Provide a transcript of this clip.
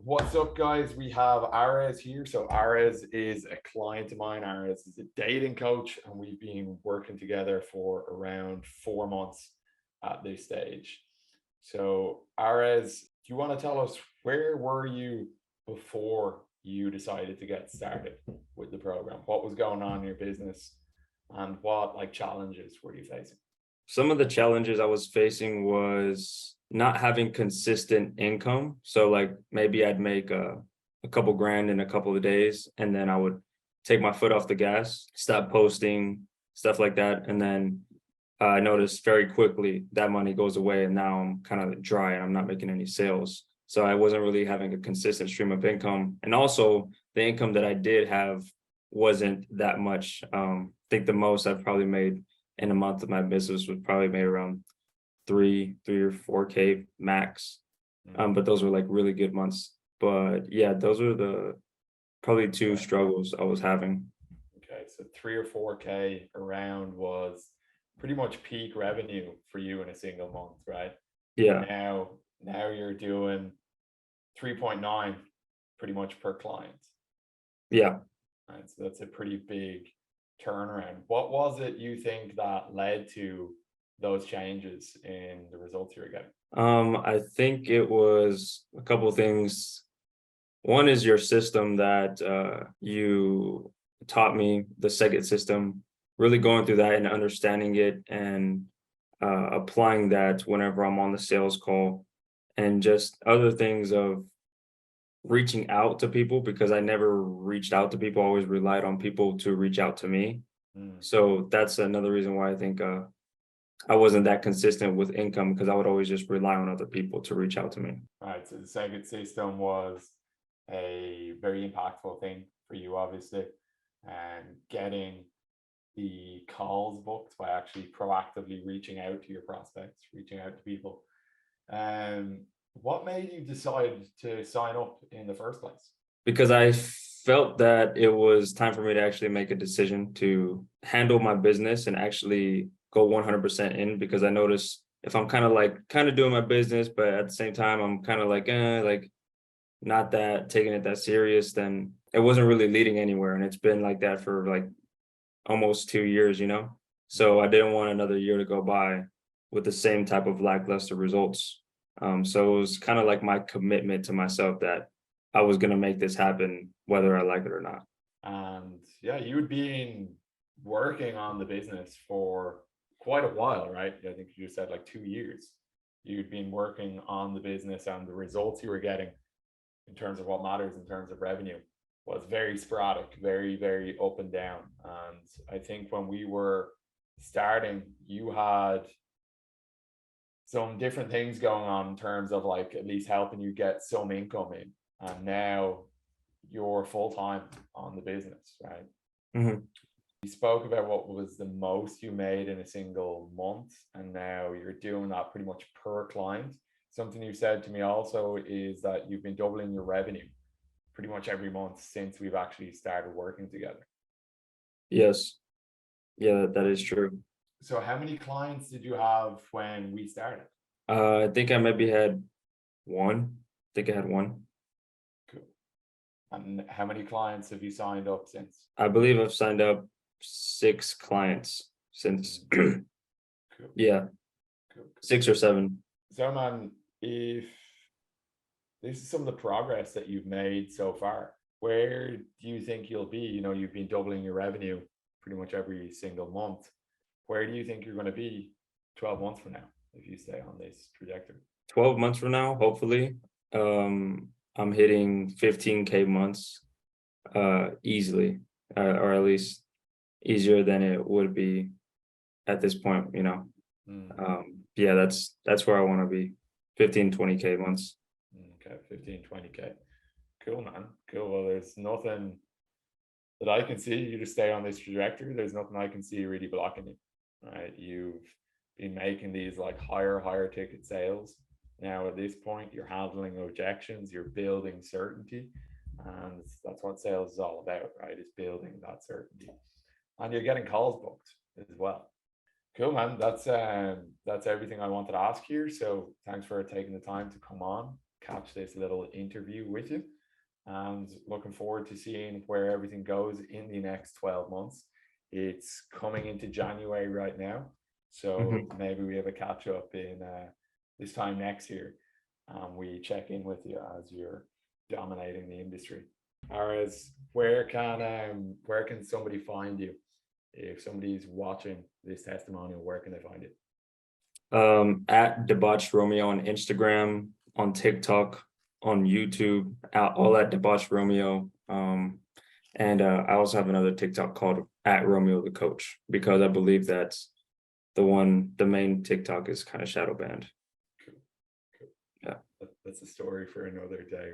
What's up, guys? We have Ares here. So Ares is a client of mine. Ares is a dating coach, and we've been working together for around 4 months at this stage. So Ares, do you want to tell us where were you before you decided to get started with the program? What was going on in your business, and what challenges were you facing? Some of the challenges I was facing was not having consistent income. So like maybe I'd make a couple grand in a couple of days and then I would take my foot off the gas, stop posting, stuff like that. And then I noticed very quickly that money goes away and now I'm kind of dry and I'm not making any sales. So I wasn't really having a consistent stream of income. And also the income that I did have wasn't that much. I think the most I've probably made in a month of my business was probably made around three or 4K max. But those were like really good months. But yeah, those were the probably two Okay. struggles I was having. Okay, so 3 or 4K around was pretty much peak revenue for you in a single month, right? And Yeah, now you're doing 3.9 pretty much per client. yeah. Right. So that's a pretty big turnaround. What was it you think that led to those changes in the results you were getting? I think it was a couple of things. One is your system that you taught me, the second system, really going through that and understanding it and applying that whenever I'm on the sales call, and just other things of reaching out to people because I never reached out to people, I always relied on people to reach out to me. Mm. So that's another reason why I think I wasn't that consistent with income because I would always just rely on other people to reach out to me. Right. So the second system was a very impactful thing for you, obviously, and getting the calls booked by actually proactively reaching out to your prospects, reaching out to people. Um, what made you decide to sign up in the first place? Because I felt that it was time for me to actually make a decision to handle my business and actually go 100% in, because I noticed if I'm kind of doing my business, but at the same time, I'm kind of like not that taking it that serious, then it wasn't really leading anywhere. And it's been like that for like almost 2 years, you know? So I didn't want another year to go by with the same type of lackluster results. So it was kind of like my commitment to myself that I was going to make this happen, whether I like it or not. And yeah, you'd been working on the business for quite a while, right? I think you just said like 2 years. You'd been working on the business, and the results you were getting in terms of what matters in terms of revenue was very sporadic, very, very up and down. And I think when we were starting, you had some different things going on in terms of like at least helping you get some income in. And now you're full time on the business, right? Hmm. You spoke about what was the most you made in a single month, and now you're doing that pretty much per client. Something you said to me also is that you've been doubling your revenue pretty much every month since we've actually started working together. Yes. Yeah, that is true. So, how many clients did you have when we started? I think I maybe had one. I think I had one. Cool. And how many clients have you signed up since? I believe I've signed up 6 clients since, Mm. Cool, yeah, cool, cool. 6 or 7. So, man, if this is some of the progress that you've made so far, where do you think you'll be? You've been doubling your revenue pretty much every single month. Where do you think you're going to be 12 months from now if you stay on this trajectory? 12 months from now, hopefully, I'm hitting 15K months easily, or at least easier than it would be at this point. Mm, Yeah, that's where I want to be. 15, 20K months. okay, 15, 20K. Cool, man. Cool. Well, there's nothing that I can see you to stay on this trajectory. There's nothing I can see really blocking you, right? You've been making these like higher ticket sales. Now, at this point, you're handling objections, you're building certainty. And that's what sales is all about, right? Is building that certainty. And you're getting calls booked as well. Cool, man. That's everything I wanted to ask here. So thanks for taking the time to come on. catch this little interview with you, and looking forward to seeing where everything goes in the next 12 months. It's coming into January right now, so Mhm. maybe we have a catch up in this time next year, and we check in with you as you're dominating the industry. Aras, where can somebody find you if somebody's watching this testimonial? Where can they find it? At Debauched Romeo on Instagram, on TikTok, on YouTube, all at Debauched Romeo. And I also have another TikTok called at Romeo the Coach, because I believe that's the main TikTok is kind of shadow banned. Cool. Cool. Yeah. That's a story for another day.